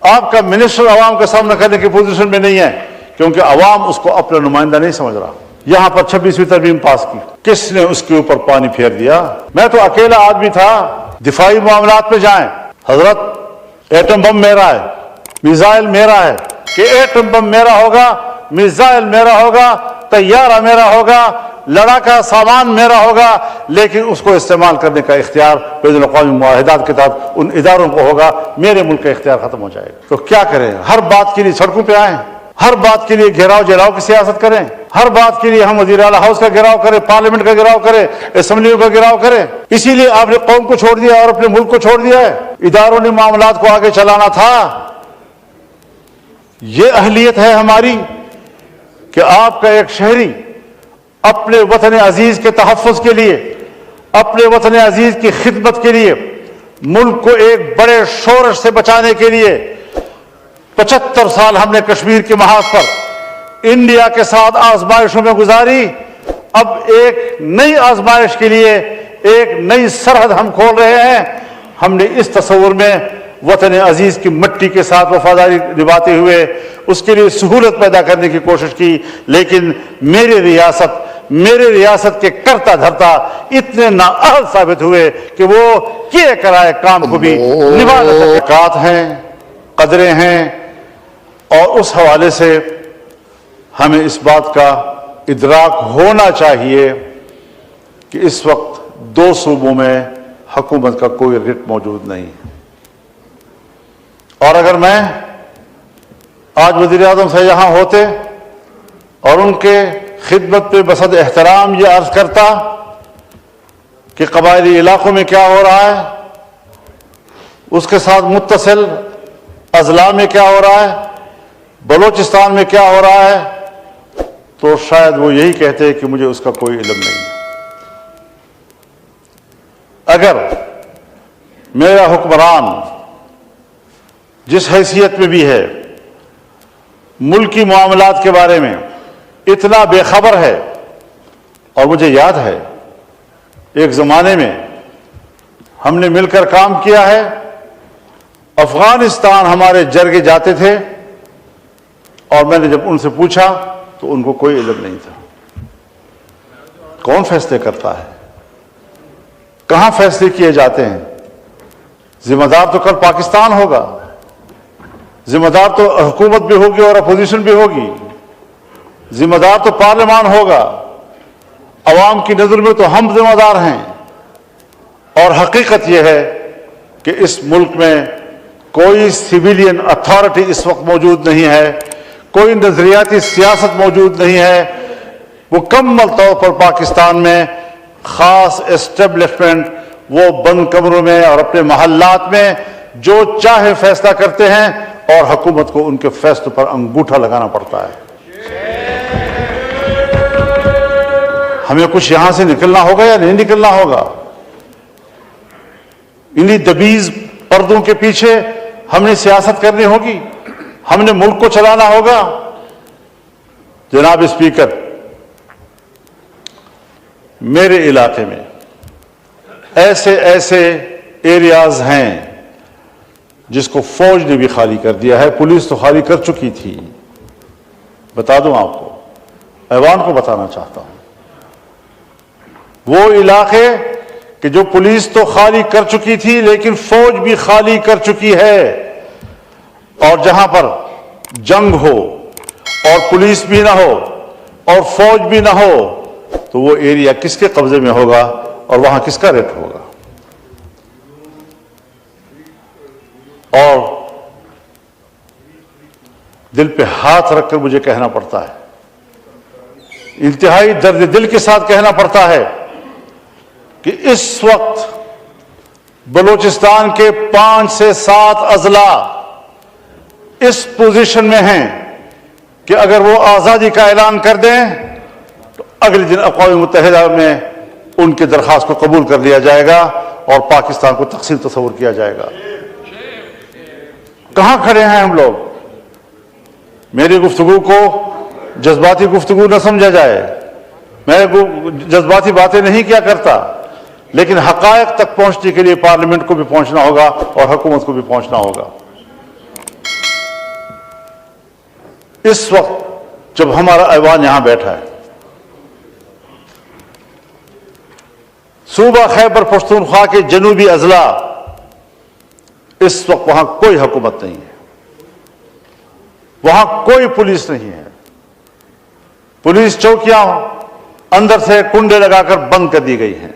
آپ کا منسٹر عوام کا سامنا کرنے کی پوزیشن میں نہیں ہے، کیونکہ عوام اس کو اپنا نمائندہ نہیں سمجھ رہا۔ یہاں پر 26ویں ترمیم پاس کی، کس نے اس کے اوپر پانی پھیر دیا؟ میں تو اکیلا آدمی تھا۔ دفاعی معاملات پہ جائیں، حضرت ایٹم بم میرا ہے، میزائل میرا ہے، کہ ایٹم بم میرا ہوگا، میزائل میرا ہوگا، طیارہ میرا ہوگا، لڑاکا سامان میرا ہوگا، لیکن اس کو استعمال کرنے کا اختیار بین الاقوامی معاہدات کے تحت ان اداروں کو ہوگا۔ میرے ملک کا اختیار ختم ہو جائے گا۔ تو کیا کریں؟ ہر بات کے لیے سڑکوں پہ آئیں، ہر بات کے لیے گھیراؤ جلاؤ کی سیاست کریں، ہر بات کے لیے ہم وزیر اعلیٰ ہاؤس کا گھیراؤ کریں، پارلیمنٹ کا گھیراؤ کریں، اسمبلیوں کا گھیراؤ کریں۔ اسی لیے آپ نے قوم کو چھوڑ دیا اور اپنے ملک کو چھوڑ دیا ہے۔ اداروں نے معاملات کو آگے چلانا تھا۔ یہ اہلیت ہے ہماری کہ آپ کا ایک شہری اپنے وطن عزیز کے تحفظ کے لیے، اپنے وطن عزیز کی خدمت کے لیے، ملک کو ایک بڑے شورش سے بچانے کے لیے 75 سال ہم نے کشمیر کے محاذ پر انڈیا کے ساتھ آزمائشوں میں گزاری۔ اب ایک نئی آزمائش کے لیے ایک نئی سرحد ہم کھول رہے ہیں۔ ہم نے اس تصور میں وطن عزیز کی مٹی کے ساتھ وفاداری نبھاتے ہوئے اس کے لیے سہولت پیدا کرنے کی کوشش کی، لیکن میرے ریاست کے کرتا دھرتا اتنے نااہل ثابت ہوئے کہ وہ کیے کرائے کام کو بھی نبھا نہ سکے۔ اوقات ہیں، قدریں ہیں، اور اس حوالے سے ہمیں اس بات کا ادراک ہونا چاہیے کہ اس وقت 2 صوبوں میں حکومت کا کوئی رٹ موجود نہیں۔ اور اگر میں آج وزیر اعظم سے یہاں ہوتے اور ان کے خدمت پہ بصد احترام یہ عرض کرتا کہ قبائلی علاقوں میں کیا ہو رہا ہے، اس کے ساتھ متصل اضلاع میں کیا ہو رہا ہے، بلوچستان میں کیا ہو رہا ہے، تو شاید وہ یہی کہتے کہ مجھے اس کا کوئی علم نہیں۔ اگر میرا حکمران جس حیثیت میں بھی ہے ملکی معاملات کے بارے میں اتنا بے خبر ہے، اور مجھے یاد ہے ایک زمانے میں ہم نے مل کر کام کیا ہے، افغانستان ہمارے جرگے جاتے تھے، اور میں نے جب ان سے پوچھا تو ان کو کوئی علم نہیں تھا۔ کون فیصلے کرتا ہے؟ کہاں فیصلے کیے جاتے ہیں؟ ذمہ دار تو کل پاکستان ہوگا، ذمہ دار تو حکومت بھی ہوگی اور اپوزیشن بھی ہوگی، ذمہ دار تو پارلیمان ہوگا۔ عوام کی نظر میں تو ہم ذمہ دار ہیں، اور حقیقت یہ ہے کہ اس ملک میں کوئی سویلین اتھارٹی اس وقت موجود نہیں ہے، کوئی نظریاتی سیاست موجود نہیں ہے۔ مکمل طور پر پاکستان میں خاص اسٹیبلشمنٹ وہ بند کمروں میں اور اپنے محلات میں جو چاہے فیصلہ کرتے ہیں، اور حکومت کو ان کے فیصلوں پر انگوٹھا لگانا پڑتا ہے۔ ہمیں کچھ یہاں سے نکلنا ہوگا یا نہیں نکلنا ہوگا؟ انہی دبیز پردوں کے پیچھے ہم نے سیاست کرنی ہوگی، ہم نے ملک کو چلانا ہوگا۔ جناب اسپیکر، میرے علاقے میں ایسے ایریاز ہیں جس کو فوج نے بھی خالی کر دیا ہے، پولیس تو خالی کر چکی تھی۔ بتا دوں آپ کو، ایوان کو بتانا چاہتا ہوں، وہ علاقے کہ جو پولیس تو خالی کر چکی تھی لیکن فوج بھی خالی کر چکی ہے، اور جہاں پر جنگ ہو اور پولیس بھی نہ ہو اور فوج بھی نہ ہو تو وہ ایریا کس کے قبضے میں ہوگا اور وہاں کس کا ریٹ ہوگا؟ اور دل پہ ہاتھ رکھ کر مجھے کہنا پڑتا ہے، انتہائی درد دل کے ساتھ کہنا پڑتا ہے کہ اس وقت بلوچستان کے 5 سے 7 اضلاع اس پوزیشن میں ہیں کہ اگر وہ آزادی کا اعلان کر دیں تو اگلے دن اقوام متحدہ میں ان کی درخواست کو قبول کر لیا جائے گا اور پاکستان کو تقسیم تصور کیا جائے گا۔ کہاں کھڑے ہیں ہم لوگ؟ میری گفتگو کو جذباتی گفتگو نہ سمجھا جائے، میں جذباتی باتیں نہیں کیا کرتا، لیکن حقائق تک پہنچنے کے لیے پارلیمنٹ کو بھی پہنچنا ہوگا اور حکومت کو بھی پہنچنا ہوگا۔ اس وقت جب ہمارا ایوان یہاں بیٹھا ہے، صوبہ خیبر پختونخوا کے جنوبی اضلاع، اس وقت وہاں کوئی حکومت نہیں ہے، وہاں کوئی پولیس نہیں ہے، پولیس چوکیاں اندر سے کنڈے لگا کر بند کر دی گئی ہیں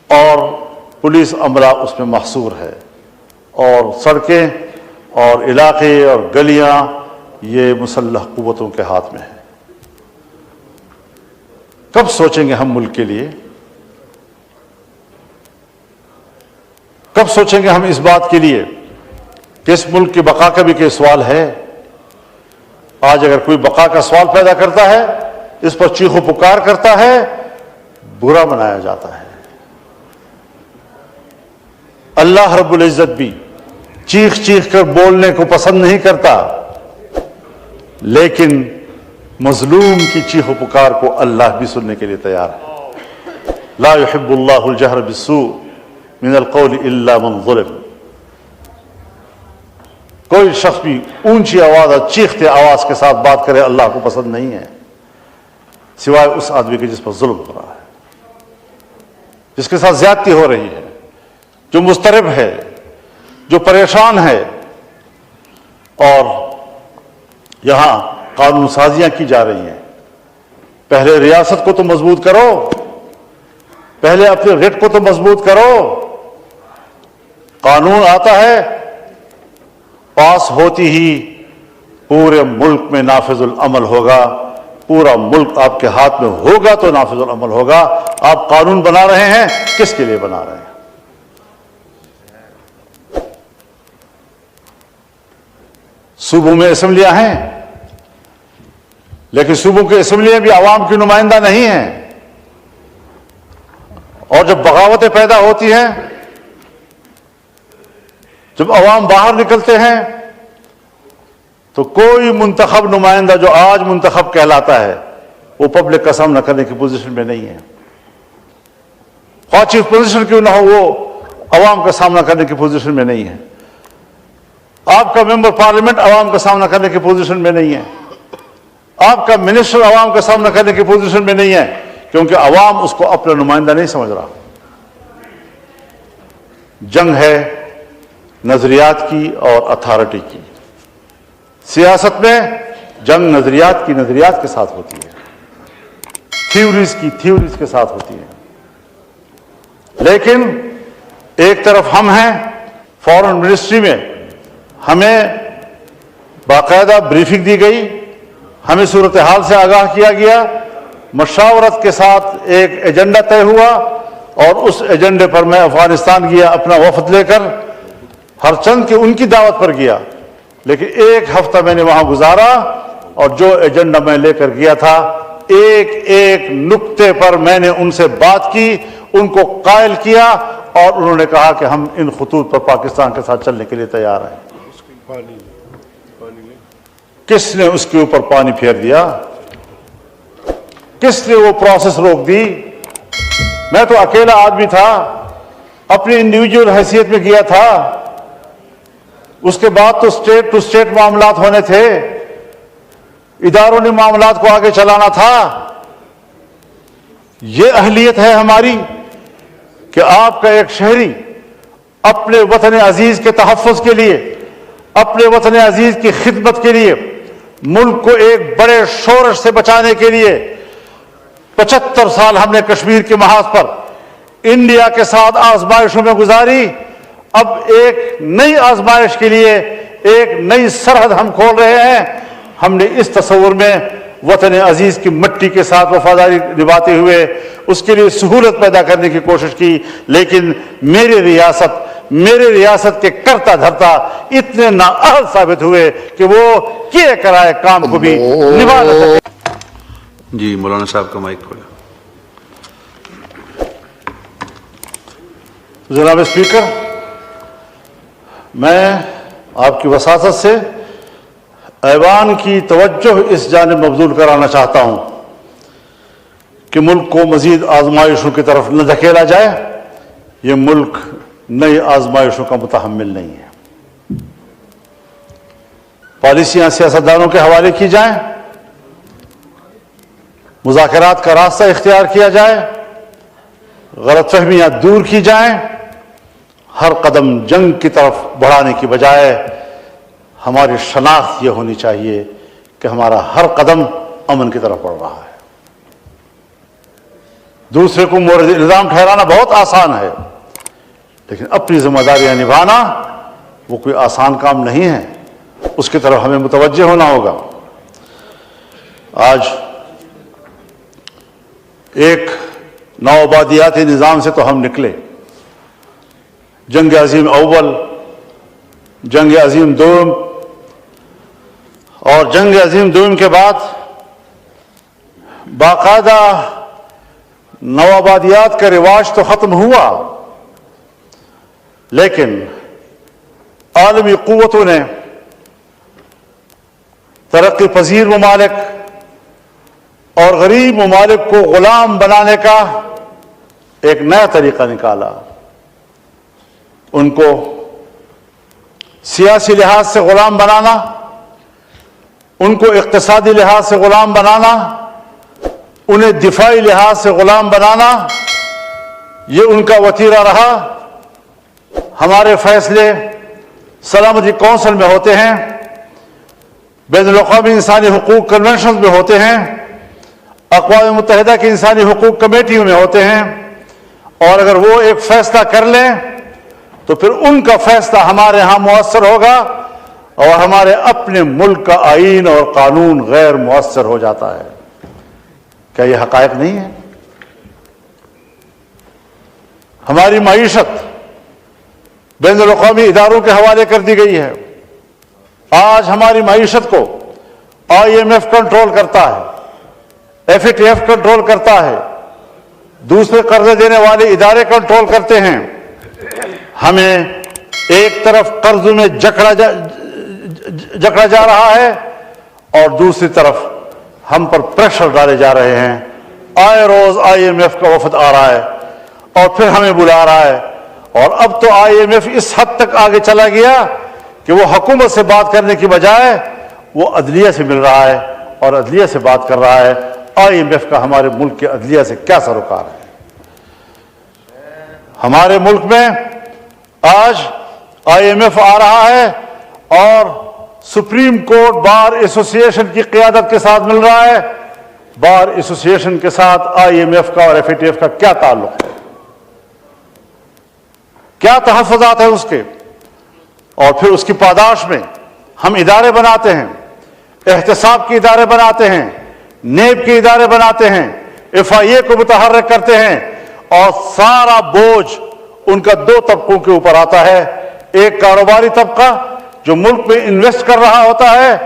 اور پولیس عملہ اس میں محصور ہے، اور سڑکیں اور علاقے اور گلیاں یہ مسلح قوتوں کے ہاتھ میں ہیں۔ کب سوچیں گے ہم ملک کے لیے؟ کب سوچیں گے ہم اس بات کے لیے کہ اس ملک کی بقا کا بھی کوئی سوال ہے؟ آج اگر کوئی بقا کا سوال پیدا کرتا ہے، اس پر چیخ و پکار کرتا ہے، برا منایا جاتا ہے۔ اللہ رب العزت بھی چیخ چیخ کر بولنے کو پسند نہیں کرتا، لیکن مظلوم کی چیخ و پکار کو اللہ بھی سننے کے لیے تیار ہے۔ لا يحب اللہ الجہر بالسوء من القول الا من ظلم۔ کوئی شخص بھی اونچی آواز اور چیختے آواز کے ساتھ بات کرے اللہ کو پسند نہیں ہے، سوائے اس آدمی کے جس پر ظلم ہو رہا ہے، جس کے ساتھ زیادتی ہو رہی ہے، جو مضطرب ہے، جو پریشان ہے۔ اور یہاں قانون سازیاں کی جا رہی ہیں۔ پہلے ریاست کو تو مضبوط کرو، پہلے اپنے رٹ کو تو مضبوط کرو۔ قانون آتا ہے، پاس ہوتی ہی پورے ملک میں نافذ العمل ہوگا، پورا ملک آپ کے ہاتھ میں ہوگا تو نافذ العمل ہوگا۔ آپ قانون بنا رہے ہیں، کس کے لیے بنا رہے ہیں؟ صوبوں میں اسمبلیاں ہیں، لیکن صوبوں کی اسمبلیاں بھی عوام کی نمائندہ نہیں ہیں، اور جب بغاوتیں پیدا ہوتی ہیں، جب عوام باہر نکلتے ہیں، تو کوئی منتخب نمائندہ جو آج منتخب کہلاتا ہے وہ پبلک کا سامنا کرنے کی پوزیشن میں نہیں ہے، خواہ چیف پوزیشن کیوں نہ ہو، وہ عوام کا سامنا کرنے کی پوزیشن میں نہیں ہے۔ آپ کا ممبر پارلیمنٹ عوام کا سامنا کرنے کی پوزیشن میں نہیں ہے، آپ کا منسٹر عوام کا سامنا کرنے کی پوزیشن میں نہیں ہے، کیونکہ عوام اس کو اپنا نمائندہ نہیں سمجھ رہا۔ جنگ ہے نظریات کی اور اتھارٹی کی۔ سیاست میں جنگ نظریات کی نظریات کے ساتھ ہوتی ہے، تھیوریز کی تھیوریز کے ساتھ ہوتی ہے۔ لیکن ایک طرف ہم ہیں، فارن منسٹری میں ہمیں باقاعدہ بریفنگ دی گئی، ہمیں صورتحال سے آگاہ کیا گیا، مشاورت کے ساتھ ایک ایجنڈا طے ہوا، اور اس ایجنڈے پر میں افغانستان گیا اپنا وفد لے کر، ہر چند کی ان کی دعوت پر گیا، لیکن ایک ہفتہ میں نے وہاں گزارا، اور جو ایجنڈا میں لے کر گیا تھا، ایک ایک نقطے پر میں نے ان سے بات کی، ان کو قائل کیا، اور انہوں نے کہا کہ ہم ان خطوط پر پاکستان کے ساتھ چلنے کے لیے تیار ہیں۔ کس نے اس کے اوپر پانی پھیر دیا؟ کس نے وہ پروسیس روک دی؟ میں تو اکیلا آدمی تھا، اپنی انڈیویجول حیثیت میں گیا تھا، اس کے بعد تو اسٹیٹ ٹو اسٹیٹ معاملات ہونے تھے، اداروں نے معاملات کو آگے چلانا تھا۔ یہ اہلیت ہے ہماری کہ آپ کا ایک شہری اپنے وطن عزیز کے تحفظ کے لیے، اپنے وطن عزیز کی خدمت کے لیے، ملک کو ایک بڑے شورش سے بچانے کے لیے 75 سال ہم نے کشمیر کے محاذ پر انڈیا کے ساتھ آزمائشوں میں گزاری۔ اب ایک نئی آزمائش کے لیے ایک نئی سرحد ہم کھول رہے ہیں۔ ہم نے اس تصور میں وطن عزیز کی مٹی کے ساتھ وفاداری نبھاتے ہوئے اس کے لیے سہولت پیدا کرنے کی کوشش کی، لیکن میری ریاست کے کرتا دھرتا اتنے نااہل ثابت ہوئے کہ وہ کیے کرائے کام کو بھی نبھا نہ سکے۔ جی مولانا صاحب کا مائک کھولیں۔ جناب اسپیکر، میں آپ کی وساطت سے ایوان کی توجہ اس جانب مبذول کرانا چاہتا ہوں کہ ملک کو مزید آزمائشوں کی طرف نہ دھکیلا جائے۔ یہ ملک نئی آزمائشوں کا متحمل نہیں ہے۔ پالیسیاں سیاستدانوں کے حوالے کی جائیں، مذاکرات کا راستہ اختیار کیا جائے، غلط فہمیاں دور کی جائیں، ہر قدم جنگ کی طرف بڑھانے کی بجائے ہماری شناخت یہ ہونی چاہیے کہ ہمارا ہر قدم امن کی طرف بڑھ رہا ہے۔ دوسرے کو مورد الزام ٹھہرانا بہت آسان ہے، لیکن اپنی ذمہ داریاں نبھانا وہ کوئی آسان کام نہیں ہے، اس کی طرف ہمیں متوجہ ہونا ہوگا۔ آج ایک نوآبادیاتی نظام سے تو ہم نکلے، جنگ عظیم اول، جنگ عظیم دوم، اور جنگ عظیم دوم کے بعد باقاعدہ نوآبادیات کا رواج تو ختم ہوا، لیکن عالمی قوتوں نے ترقی پذیر ممالک اور غریب ممالک کو غلام بنانے کا ایک نیا طریقہ نکالا۔ ان کو سیاسی لحاظ سے غلام بنانا، ان کو اقتصادی لحاظ سے غلام بنانا، انہیں دفاعی لحاظ سے غلام بنانا، یہ ان کا وتیرہ رہا۔ ہمارے فیصلے سلامتی کونسل میں ہوتے ہیں، بین الاقوامی انسانی حقوق کنونشن میں ہوتے ہیں، اقوام متحدہ کی انسانی حقوق کمیٹیوں میں ہوتے ہیں، اور اگر وہ ایک فیصلہ کر لیں تو پھر ان کا فیصلہ ہمارے ہاں مؤثر ہوگا، اور ہمارے اپنے ملک کا آئین اور قانون غیر مؤثر ہو جاتا ہے۔ کیا یہ حقائق نہیں ہے؟ ہماری معیشت بین الاقوامی اداروں کے حوالے کر دی گئی ہے۔ آج ہماری معیشت کو IMF کنٹرول کرتا ہے، FATF کنٹرول کرتا ہے، دوسرے قرضے دینے والے ادارے کنٹرول کرتے ہیں۔ ہمیں ایک طرف قرضوں میں جکڑا جا رہا ہے، اور دوسری طرف ہم پر پریشر ڈالے جا رہے ہیں۔ آئے روز IMF کا وفد آ رہا ہے اور پھر ہمیں بلا رہا ہے، اور اب تو IMF اس حد تک آگے چلا گیا کہ وہ حکومت سے بات کرنے کی بجائے وہ عدلیہ سے مل رہا ہے اور عدلیہ سے بات کر رہا ہے۔ IMF کا ہمارے ملک کے عدلیہ سے کیا سروکار ہے؟ ہمارے ملک میں آج IMF آ رہا ہے اور سپریم کورٹ بار ایسوسی ایشن کی قیادت کے ساتھ مل رہا ہے۔ بار ایسوسی ایشن کے ساتھ IMF کا اور FATF کا کیا تعلق ہے؟ کیا تحفظات ہیں اس کے؟ اور پھر اس کی پاداش میں ہم ادارے بناتے ہیں، احتساب کے ادارے بناتے ہیں، نیب کے ادارے بناتے ہیں، FIA کو متحرک کرتے ہیں، اور سارا بوجھ ان کا دو طبقوں کے اوپر آتا ہے۔ ایک کاروباری طبقہ جو ملک میں انویسٹ کر رہا ہوتا ہے،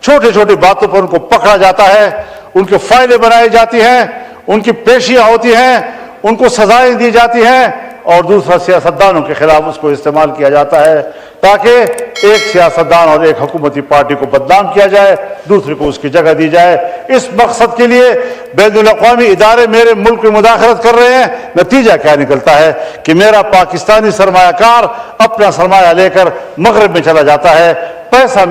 چھوٹی چھوٹی باتوں پر ان کو پکڑا جاتا ہے، ان کی فائلیں بنائی جاتی ہیں، ان کی پیشیاں ہوتی ہیں، ان کو سزائیں دی جاتی ہیں، اور دوسرا سیاستدانوں کے خلاف اس کو استعمال کیا جاتا ہے تاکہ ایک سیاستدان اور ایک حکومتی پارٹی کو بدنام کیا جائے، دوسرے کو اس کی جگہ دی جائے۔ اس مقصد کے لیے بین الاقوامی ادارے میرے ملک میں مداخلت کر رہے ہیں۔ نتیجہ کیا نکلتا ہے کہ میرا پاکستانی سرمایہ کار اپنا سرمایہ لے کر مغرب میں چلا جاتا ہے، پیسہ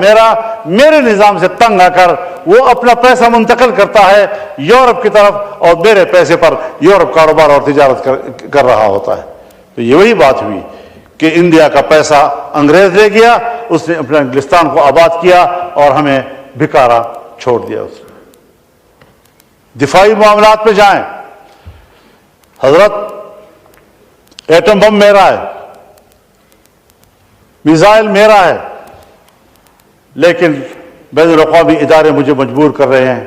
میرے نظام سے تنگ آ کر وہ اپنا پیسہ منتقل کرتا ہے یورپ کی طرف، اور میرے پیسے پر یورپ کاروبار اور تجارت کر رہا ہوتا ہے۔ تو یہ وہی بات ہوئی کہ انڈیا کا پیسہ انگریز لے گیا، اس نے اپنے انگلستان کو آباد کیا اور ہمیں بھکارا چھوڑ دیا۔ اس نے دفاعی معاملات میں جائیں، حضرت ایٹم بم میرا ہے، میزائل میرا ہے، لیکن بین الاقوامی ادارے مجھے مجبور کر رہے ہیں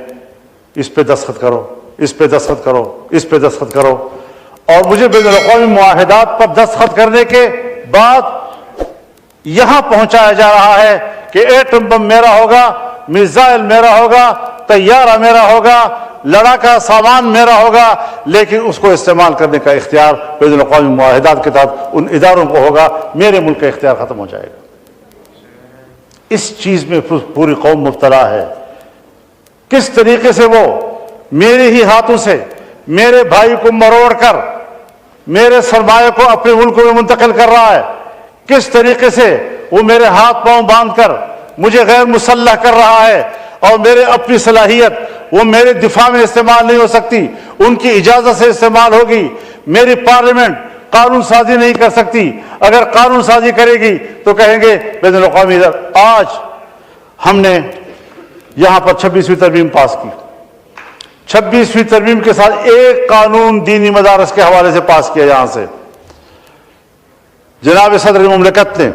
اس پہ دستخط کرو، اس پہ دستخط کرو، اس پہ دستخط کرو، اور مجھے بین الاقوامی معاہدات پر دستخط کرنے کے بعد یہاں پہنچایا جا رہا ہے کہ ایٹم بم میرا ہوگا، میزائل میرا ہوگا، طیارہ میرا ہوگا، لڑاکا سامان میرا ہوگا، لیکن اس کو استعمال کرنے کا اختیار بین الاقوامی معاہدات کے تحت ان اداروں کو ہوگا۔ میرے ملک کا اختیار ختم ہو جائے گا۔ اس چیز میں پوری قوم مبتلا ہے۔ کس طریقے سے وہ میرے ہی ہاتھوں سے میرے بھائی کو مروڑ کر میرے سرمایہ کو اپنے ملک میں منتقل کر رہا ہے، کس طریقے سے وہ میرے ہاتھ پاؤں باندھ کر مجھے غیر مسلح کر رہا ہے اور میرے اپنی صلاحیت وہ میرے دفاع میں استعمال نہیں ہو سکتی، ان کی اجازت سے استعمال ہوگی۔ میری پارلیمنٹ قانون سازی نہیں کر سکتی، اگر قانون سازی کرے گی تو کہیں گے بین الاقوامی ادارے۔ آج ہم نے یہاں پر 26ویں ترمیم پاس کی، 26ویں ترمیم کے ساتھ ایک قانون دینی مدارس کے حوالے سے پاس کیا یہاں سے۔ جناب صدر مملکت نے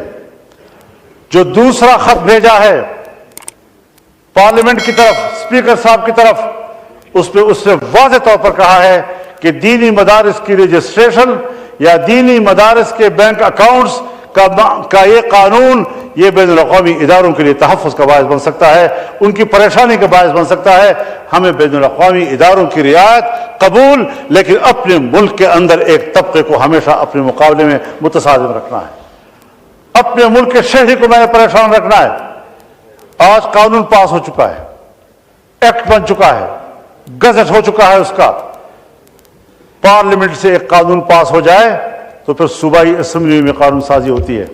جو دوسرا خط بھیجا ہے پارلیمنٹ کی طرف، اسپیکر صاحب کی طرف، اس نے واضح طور پر کہا ہے کہ دینی مدارس کی رجسٹریشن یا دینی مدارس کے بینک اکاؤنٹس کا یہ قانون یہ بین الاقوامی اداروں کے لیے تحفظ کا باعث بن سکتا ہے، ان کی پریشانی کا باعث بن سکتا ہے۔ ہمیں بین الاقوامی اداروں کی رعایت قبول، لیکن اپنے ملک کے اندر ایک طبقے کو ہمیشہ اپنے مقابلے میں متصادم رکھنا ہے، اپنے ملک کے شہری کو میں نے پریشان رکھنا ہے۔ آج قانون پاس ہو چکا ہے، ایکٹ بن چکا ہے، گزٹ ہو چکا ہے اس کا۔ پارلیمنٹ سے ایک قانون پاس ہو جائے تو پھر صوبائی اسمبلی میں قانون سازی ہوتی ہے۔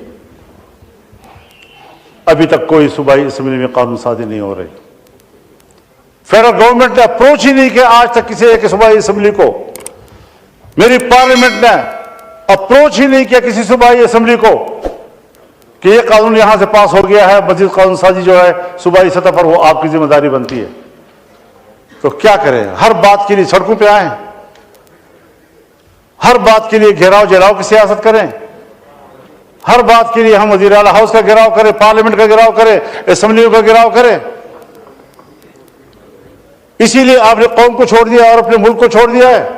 ابھی تک کوئی صوبائی اسمبلی میں قانون سازی نہیں ہو رہی۔ فیڈرل گورنمنٹ نے اپروچ ہی نہیں کیا آج تک کسی ایک صوبائی اسمبلی کو۔ میری پارلیمنٹ نے اپروچ ہی نہیں کیا کسی صوبائی اسمبلی کو کہ یہ قانون یہاں سے پاس ہو گیا ہے، مزید قانون سازی جو ہے صوبائی سطح پر وہ آپ کی ذمہ داری بنتی ہے۔ تو کیا کریں؟ ہر بات کے لیے سڑکوں پہ آئیں، ہر بات کے لیے گھیراؤ جلاؤ کی سیاست کریں، ہر بات کے لیے ہم وزیر اعلیٰ ہاؤس کا گھیراؤ کریں، پارلیمنٹ کا گھیراؤ کریں، اسمبلیوں کا گھیراؤ کریں۔ اسی لیے آپ نے قوم کو چھوڑ دیا اور اپنے ملک کو چھوڑ دیا ہے۔